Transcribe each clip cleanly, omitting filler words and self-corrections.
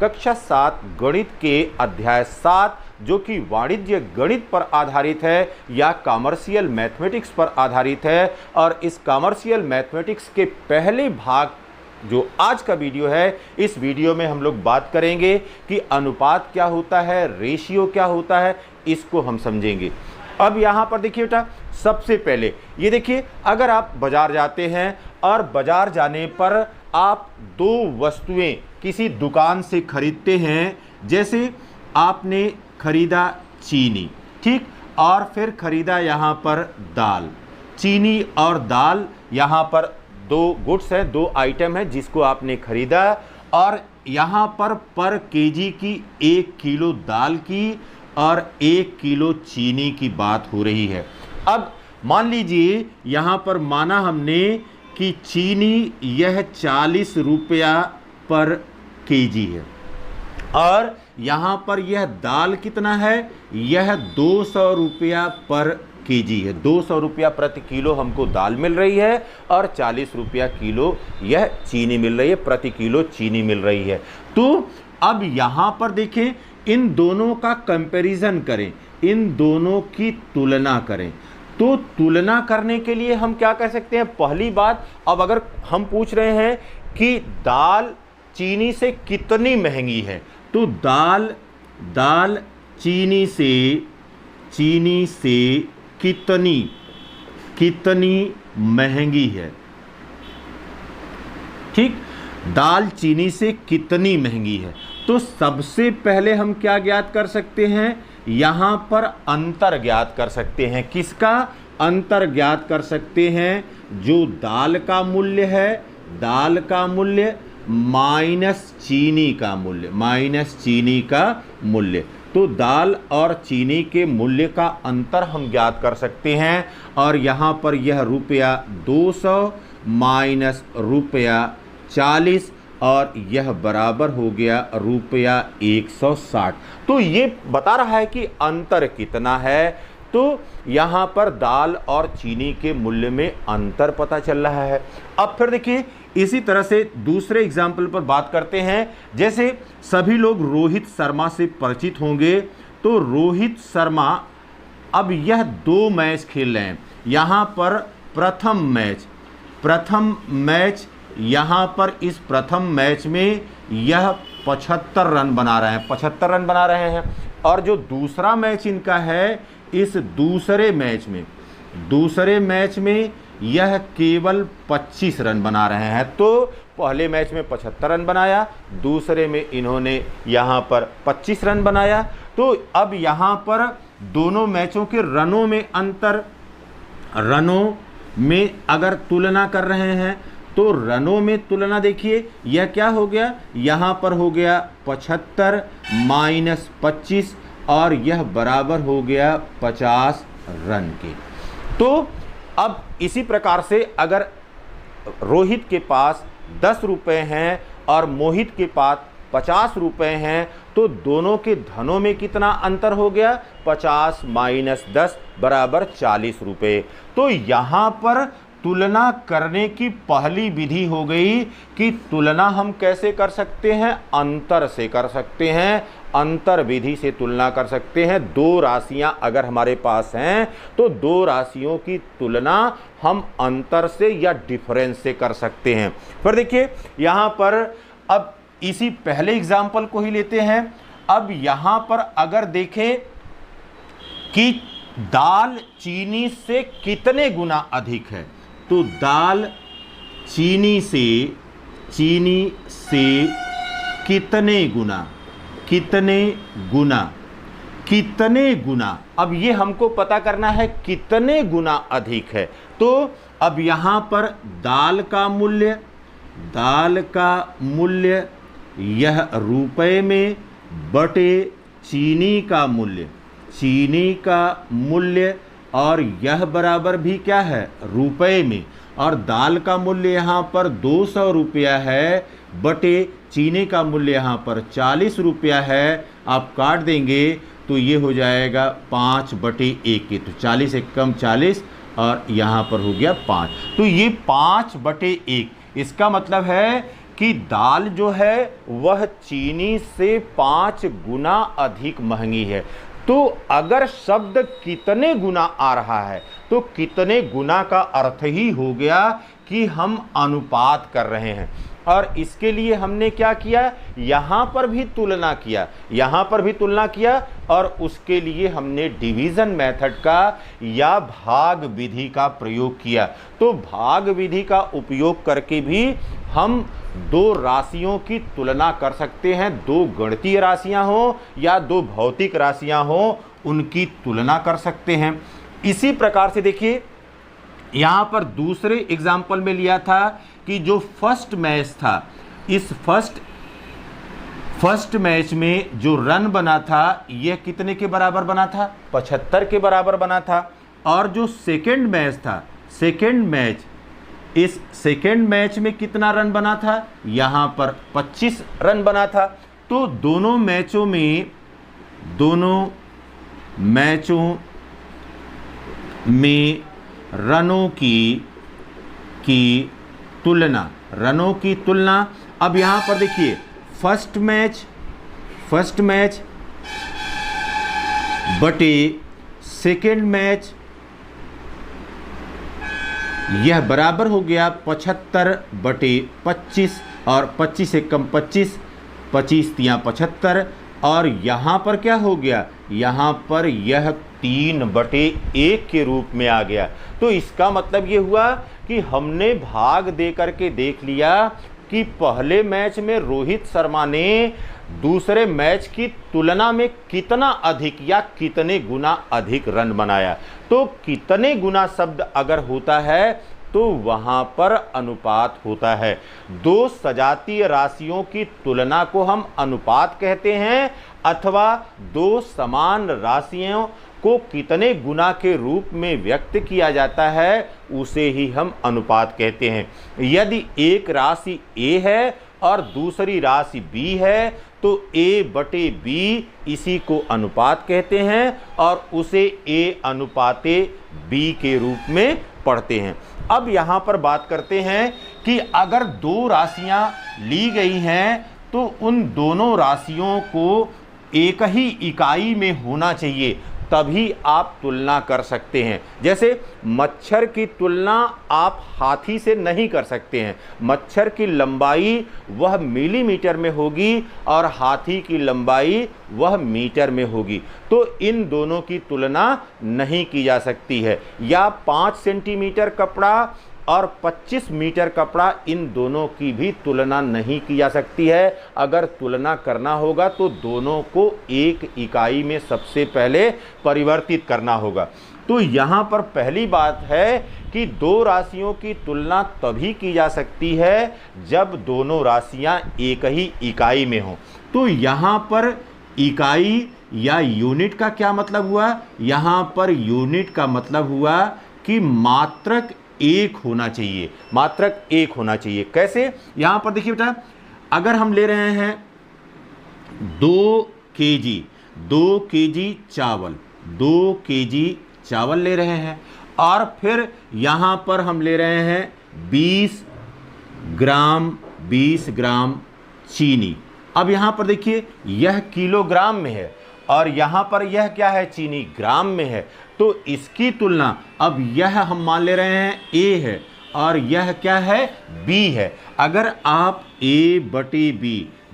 कक्षा 7 गणित के अध्याय 7 जो कि वाणिज्य गणित पर आधारित है या कॉमर्शियल मैथमेटिक्स पर आधारित है। और इस कॉमर्शियल मैथमेटिक्स के पहले भाग जो आज का वीडियो है, इस वीडियो में हम लोग बात करेंगे कि अनुपात क्या होता है, रेशियो क्या होता है, इसको हम समझेंगे। अब यहाँ पर देखिए बेटा, सबसे पहले ये देखिए, अगर आप बाजार जाते हैं और बाजार जाने पर आप दो वस्तुएं किसी दुकान से खरीदते हैं, जैसे आपने खरीदा चीनी, ठीक, और फिर खरीदा यहाँ पर दाल। चीनी और दाल यहाँ पर दो गुड्स हैं, दो आइटम हैं जिसको आपने खरीदा, और यहाँ पर केजी की 1 किलो दाल की और 1 किलो चीनी की बात हो रही है। अब मान लीजिए यहाँ पर माना हमने कि चीनी यह 40 रुपया पर केजी है और यहाँ पर यह दाल कितना है, यह 200 रुपया पर केजी है। 200 रुपया प्रति किलो हमको दाल मिल रही है और 40 रुपया किलो यह चीनी मिल रही है, प्रति किलो चीनी मिल रही है। तो अब यहाँ पर देखें, इन दोनों का कंपैरिजन करें, इन दोनों की तुलना करें। तो तुलना करने के लिए हम क्या कह सकते हैं? पहली बात, अब अगर हम पूछ रहे हैं कि दाल चीनी से कितनी महंगी है, तो दाल चीनी से कितनी महंगी है, ठीक, दाल चीनी से कितनी महंगी है। तो सबसे पहले हम क्या ज्ञात कर सकते हैं? यहाँ पर अंतर ज्ञात कर सकते हैं। किसका अंतर ज्ञात कर सकते हैं? जो दाल का मूल्य है, दाल का मूल्य माइनस चीनी का मूल्य, तो दाल और चीनी के मूल्य का अंतर हम ज्ञात कर सकते हैं। और यहाँ पर यह रुपया 200 माइनस रुपया 40 और यह बराबर हो गया रुपया 160। तो ये बता रहा है कि अंतर कितना है। तो यहाँ पर दाल और चीनी के मूल्य में अंतर पता चल रहा है। अब फिर देखिए, इसी तरह से दूसरे एग्जाम्पल पर बात करते हैं। जैसे सभी लोग रोहित शर्मा से परिचित होंगे। तो रोहित शर्मा अब यह 2 मैच खेल रहे हैं। यहाँ पर प्रथम मैच यहाँ पर इस प्रथम मैच में यह 75 रन बना रहे हैं। और जो दूसरा मैच इनका है, इस दूसरे मैच में यह केवल 25 रन बना रहे हैं। तो पहले मैच में 75 रन बनाया, दूसरे में इन्होंने यहाँ पर 25 रन बनाया। तो अब यहाँ पर दोनों मैचों के रनों में अगर तुलना कर रहे हैं, तो रनों में तुलना देखिए, यह क्या हो गया, यहाँ पर हो गया 75 माइनस 25 और यह बराबर हो गया 50 रन के। तो अब इसी प्रकार से अगर रोहित के पास 10 रुपए हैं और मोहित के पास 50 रुपए हैं, तो दोनों के धनों में कितना अंतर हो गया? 50 माइनस 10 बराबर 40 रुपए। तो यहाँ पर तुलना करने की पहली विधि हो गई कि तुलना हम कैसे कर सकते हैं? अंतर से कर सकते हैं। अंतर विधि से तुलना कर सकते हैं। 2 राशियां अगर हमारे पास हैं, तो 2 राशियों की तुलना हम अंतर से या डिफरेंस से कर सकते हैं। फिर देखिए, यहाँ पर अब इसी पहले एग्जाम्पल को ही लेते हैं। अब यहाँ पर अगर देखें कि दाल चीनी से कितने गुना अधिक है, तो दाल चीनी से कितने गुना, अब ये हमको पता करना है कितने गुना अधिक है। तो अब यहाँ पर दाल का मूल्य यह रुपए में बटे चीनी का मूल्य और यह बराबर भी क्या है? रुपए में। और दाल का मूल्य यहाँ पर 200 रुपया है बटे चीनी का मूल्य यहाँ पर 40 रुपया है। आप काट देंगे तो ये हो जाएगा 5/1 के, तो 40 एक कम 40 और यहाँ पर हो गया 5, तो ये 5/1। इसका मतलब है कि दाल जो है वह चीनी से 5 गुना अधिक महंगी है। तो अगर शब्द कितने गुना आ रहा है तो कितने गुना का अर्थ ही हो गया कि हम अनुपात कर रहे हैं। और इसके लिए हमने क्या किया, यहाँ पर भी तुलना किया, यहाँ पर भी तुलना किया, और उसके लिए हमने डिवीज़न मेथड का या भाग विधि का प्रयोग किया। तो भाग विधि का उपयोग करके भी हम दो राशियों की तुलना कर सकते हैं। दो गणितीय राशियां हो या दो भौतिक राशियां हो, उनकी तुलना कर सकते हैं। इसी प्रकार से देखिए, यहाँ पर दूसरे एग्जाम्पल में लिया था कि जो फर्स्ट मैच था, इस फर्स्ट मैच में जो रन बना था यह कितने के बराबर बना था, 75 के बराबर बना था। और जो सेकंड मैच था, सेकंड मैच, इस सेकंड मैच में कितना रन बना था, यहाँ पर 25 रन बना था। तो दोनों मैचों में रनों की तुलना। अब यहाँ पर देखिए, फर्स्ट मैच बटे सेकेंड मैच, यह बराबर हो गया 75 बटे 25, और 25 से कम 25, 25 तियां 75, और यहाँ पर क्या हो गया, यहाँ पर यह 3 बटे 1 के रूप में आ गया। तो इसका मतलब ये हुआ कि हमने भाग दे करके देख लिया कि पहले मैच में रोहित शर्मा ने दूसरे मैच की तुलना में कितना अधिक या कितने गुना अधिक रन बनाया। तो कितने गुना शब्द अगर होता है तो वहाँ पर अनुपात होता है। दो सजातीय राशियों की तुलना को हम अनुपात कहते हैं, अथवा दो समान राशियों को कितने गुना के रूप में व्यक्त किया जाता है उसे ही हम अनुपात कहते हैं। यदि एक राशि A है और दूसरी राशि B है तो A बटे B इसी को अनुपात कहते हैं और उसे A अनुपाते B के रूप में पढ़ते हैं। अब यहाँ पर बात करते हैं कि अगर दो राशियाँ ली गई हैं तो उन दोनों राशियों को एक ही इकाई में होना चाहिए, तभी आप तुलना कर सकते हैं। जैसे मच्छर की तुलना आप हाथी से नहीं कर सकते हैं। मच्छर की लंबाई वह मिलीमीटर में होगी और हाथी की लंबाई वह मीटर में होगी, तो इन दोनों की तुलना नहीं की जा सकती है। या 5 सेंटीमीटर कपड़ा और 25 मीटर कपड़ा, इन दोनों की भी तुलना नहीं की जा सकती है। अगर तुलना करना होगा तो दोनों को एक इकाई में सबसे पहले परिवर्तित करना होगा। तो यहाँ पर पहली बात है कि दो राशियों की तुलना तभी की जा सकती है जब दोनों राशियाँ एक ही इकाई में हों। तो यहाँ पर इकाई या यूनिट का क्या मतलब हुआ, यहाँ पर यूनिट का मतलब हुआ कि मात्रक एक होना चाहिए, मात्रक एक होना चाहिए। कैसे, यहां पर देखिए बेटा, अगर हम ले रहे हैं 2 केजी चावल, 2 केजी चावल ले रहे हैं, और फिर यहां पर हम ले रहे हैं 20 ग्राम चीनी। अब यहां पर देखिए यह किलोग्राम में है और यहाँ पर यह क्या है, चीनी ग्राम में है। तो इसकी तुलना, अब यह हम मान ले रहे हैं A है और यह क्या है, B है। अगर आप A बटे B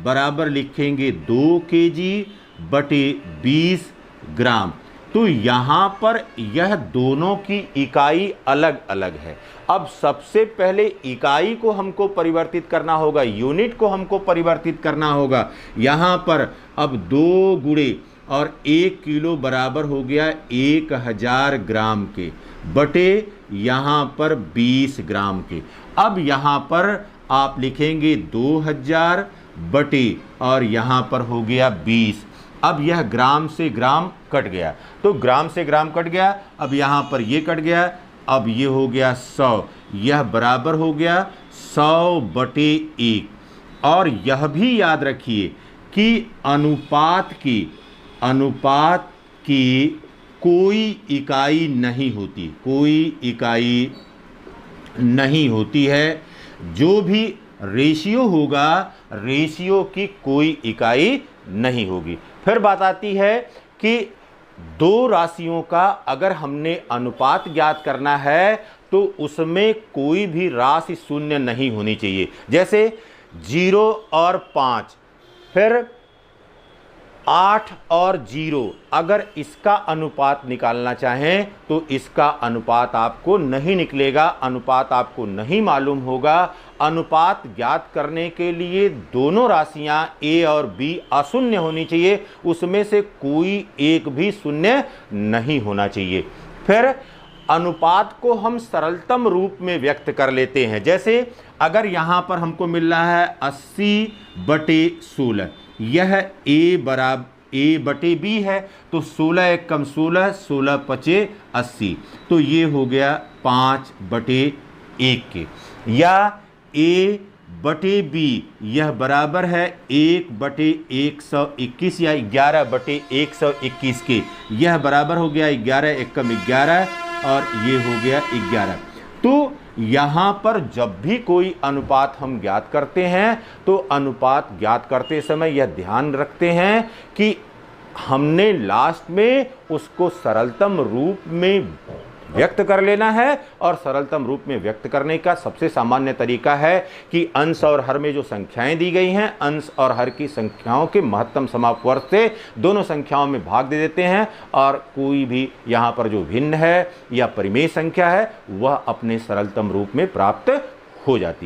बराबर लिखेंगे 2 केजी बटे 20 ग्राम, तो यहाँ पर यह दोनों की इकाई अलग अलग है। अब सबसे पहले इकाई को हमको परिवर्तित करना होगा, यूनिट को हमको परिवर्तित करना होगा। यहाँ पर अब 2 गुणे और 1 किलो बराबर हो गया 1000 ग्राम के, बटे यहाँ पर 20 ग्राम के। अब यहाँ पर आप लिखेंगे 2000 बटे और यहाँ पर हो गया 20। अब यह ग्राम से ग्राम कट गया, तो ग्राम से ग्राम कट गया। अब यहाँ पर ये कट गया, अब ये हो गया 100, यह बराबर हो गया 100 बटे 1। और यह भी याद रखिए कि अनुपात की कोई इकाई नहीं होती, कोई इकाई नहीं होती है। जो भी रेशियो होगा, रेशियो की कोई इकाई नहीं होगी। फिर बात आती है कि दो राशियों का अगर हमने अनुपात ज्ञात करना है तो उसमें कोई भी राशि शून्य नहीं होनी चाहिए। जैसे 0 और 5, फिर 8 और 0, अगर इसका अनुपात निकालना चाहें तो इसका अनुपात आपको नहीं निकलेगा, अनुपात आपको नहीं मालूम होगा। अनुपात ज्ञात करने के लिए दोनों राशियां a और b अशून्य होनी चाहिए, उसमें से कोई एक भी शून्य नहीं होना चाहिए। फिर अनुपात को हम सरलतम रूप में व्यक्त कर लेते हैं। जैसे अगर यहां पर हमको मिल रहा है 80/16, यह a/b है, तो 16 एकम 16, 16 पचे 80, तो ये हो गया 5/1 के। या a/b यह बराबर है 1/121 या 11/121 के, यह बराबर हो गया 11 एकम 11 और ये हो गया 11। तो यहाँ पर जब भी कोई अनुपात हम ज्ञात करते हैं तो अनुपात ज्ञात करते समय यह ध्यान रखते हैं कि हमने लास्ट में उसको सरलतम रूप में व्यक्त कर लेना है। और सरलतम रूप में व्यक्त करने का सबसे सामान्य तरीका है कि अंश और हर में जो संख्याएं दी गई हैं, अंश और हर की संख्याओं के महत्तम समापवर्ग से दोनों संख्याओं में भाग दे देते हैं और कोई भी यहाँ पर जो भिन्न है या परिमेय संख्या है वह अपने सरलतम रूप में प्राप्त हो जाती है।